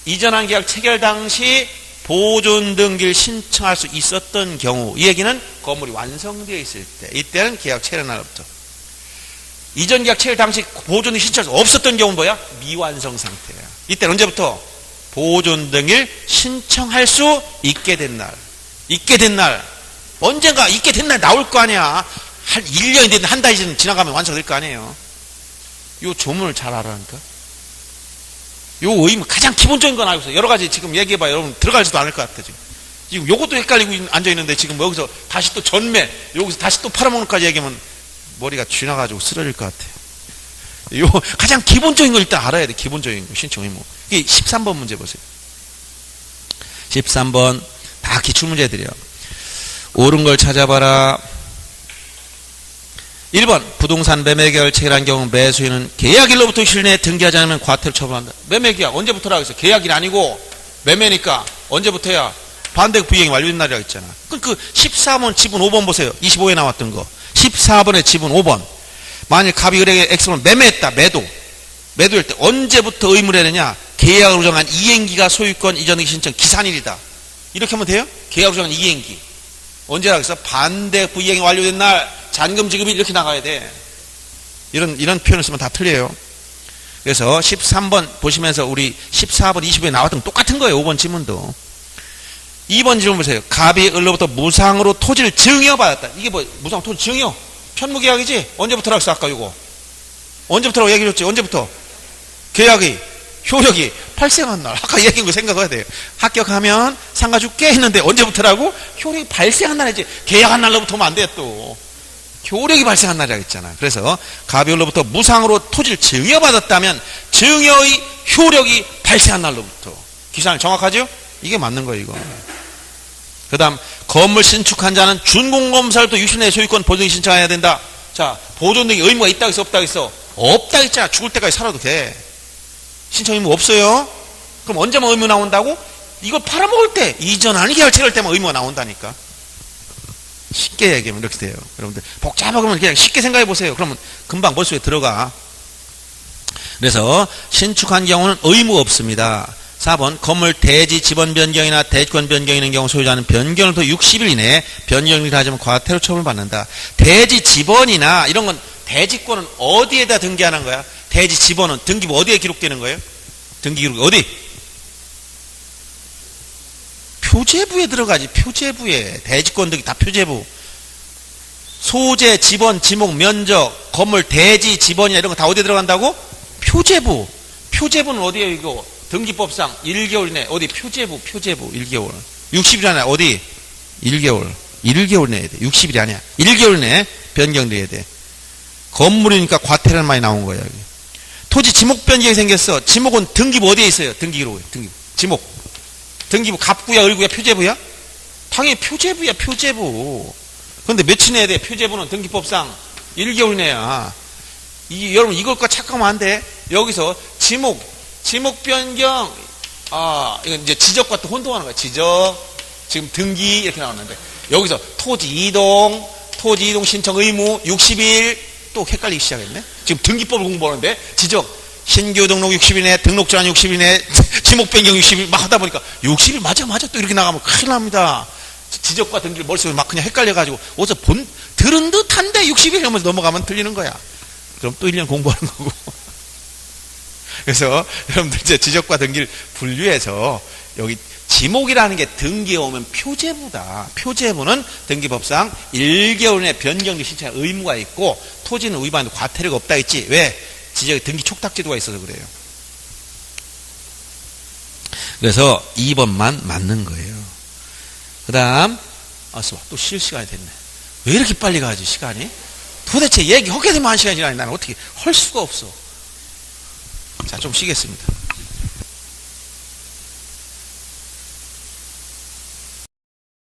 이전한 계약 체결 당시 보존 등기를 신청할 수 있었던 경우. 이 얘기는 건물이 완성되어 있을 때. 이때는 계약 체결 날부터. 이전 계약 체결 당시 보존 등기 신청할 수 없었던 경우는 뭐야? 미완성 상태야. 이때는 언제부터? 보존 등기를 신청할 수 있게 된 날. 언젠가 있게 된 날 나올 거 아니야. 한 1년이 됐는데 한 달이 지나가면 완성될 거 아니에요. 요 조문을 잘 알아라니까. 요 의무 가장 기본적인 건 알고 있어요. 여러 가지 지금 얘기해봐. 여러분 들어가지도 않을 것 같아. 지금 요것도 헷갈리고 앉아있는데 지금 여기서 다시 또 전매, 여기서 다시 또 팔아먹는까지 얘기하면 머리가 쥐나가지고 쓰러질 것 같아. 요 가장 기본적인 걸 일단 알아야 돼. 기본적인 거 신청 의무. 이게 13번 문제 보세요. 13번 다 기출문제들이요. 옳은 걸 찾아봐라. 1번 부동산 매매계약을 체결한 경우 매수인은 계약일로부터 20일 내에 등기하지 않으면 과태료 처분한다. 매매계약 언제부터라고 했어? 계약일 아니고 매매니까 언제부터야? 반대급 부이행이 완료된 날이라고 했잖아. 그 14번 지분 5번 보세요. 25에 나왔던 거. 14번의 지분 5번. 만일 갑이 을에게 X를 매매했다. 매도할 때 언제부터 의무를 해야 되냐? 계약으로 정한 이행기가 소유권 이전 등기 신청 기산일이다. 이렇게 하면 돼요? 계약으로 정한 이행기. 언제라고 했어? 반대급 부이행이 완료된 날. 잔금 지급이 이렇게 나가야 돼. 이런 표현을 쓰면 다 틀려요. 그래서 13번 보시면서 우리 14번, 20번에 나왔던 거 똑같은 거예요. 5번 지문도. 2번 질문 보세요. 갑이 을로부터 무상으로 토지를 증여받았다. 이게 뭐 무상 토지 증여? 편무계약이지? 언제부터라고 했어? 아까 이거. 언제부터라고 얘기했지? 언제부터? 계약이, 효력이 발생한 날. 아까 얘기한 거 생각해야 돼요. 합격하면 상가 줄게 했는데 언제부터라고? 효력이 발생한 날이지. 계약한 날로부터 하면 안 돼 또. 효력이 발생한 날이라고 했잖아. 그래서 갑이을로부터 무상으로 토지를 증여받았다면 증여의 효력이 발생한 날로부터. 기산을 정확하죠? 이게 맞는 거예요, 이거. 그 다음 건물 신축한 자는 준공검사를 또 60일 내에 소유권 보증 신청해야 된다. 자, 보존 등기 의무가 있다고 했어, 없다고 했어? 없다고 했잖아. 죽을 때까지 살아도 돼. 신청 의무 없어요? 그럼 언제만 의무 나온다고? 이걸 팔아먹을 때, 이전 아니게 할채할 때만 의무가 나온다니까. 쉽게 얘기하면 이렇게 돼요. 여러분들, 복잡하면 그냥 쉽게 생각해 보세요. 그러면 금방 머릿속에 들어가. 그래서, 신축한 경우는 의무 없습니다. 4번, 건물 대지 지번 변경이나 대지권 변경이 있는 경우 소유자는 변경을 더 60일 이내에 변경을 하자면 과태료 처벌받는다. 대지 지번이나 이런 건 대지권은 어디에다 등기하는 거야? 대지 지번은 등기부 어디에 기록되는 거예요? 등기 기록 어디? 표제부에 들어가지. 표제부에. 대지권 등기 다 표제부. 소재, 지번, 지목, 면적, 건물 대지 지번이나 이런 거 다 어디에 들어간다고? 표제부. 표제부는 어디에요 이거? 등기법상 1개월 이내 어디 표제부 1개월 60일 안에 어디 1개월 내야 돼. 60일이 아니야. 1개월 내에 변경돼야 돼. 건물이니까 과태료는 많이 나온 거야. 여기. 토지 지목 변경이 생겼어. 지목은 등기부 어디에 있어요? 등기기록에. 등기부. 지목. 등기부 갑구야 을구야 표제부야? 당연히 표제부야. 표제부. 그런데 며칠 내야 돼? 표제부는 등기법상 1개월 내야. 여러분 이걸 거 착각하면 안 돼. 여기서 지목 변경, 이건 이제 지적과 또 혼동하는 거야. 지적, 지금 등기 이렇게 나왔는데 여기서 토지 이동 신청 의무 60일 또 헷갈리기 시작했네. 지금 등기법을 공부하는데 지적 신규 등록 60일 내 등록 전환 60일 내 지목 변경 60일 막 하다 보니까 60일 맞아 또 이렇게 나가면 큰일 납니다. 지적과 등기를 머릿속에 막 그냥 헷갈려가지고 어디서 들은 듯한데 60일 하면서 넘어가면 틀리는 거야. 그럼 또 1년 공부하는 거고. 그래서 여러분들 이제 지적과 등기를 분류해서 여기 지목이라는 게 등기에 오면 표제부다. 표제부는 등기법상 1개월 내에 변경을 신청할 의무가 있고 토지는 위반도 과태료가 없다 했지. 왜? 지적에 등기 촉탁제도가 있어서 그래요. 그래서 2번만 맞는 거예요. 그 다음 또 쉴 시간이 됐네. 왜 이렇게 빨리 가지 시간이? 도대체 얘기하게 되면 한 시간이 지나니 나는 어떻게 할 수가 없어. 자, 좀 쉬겠습니다.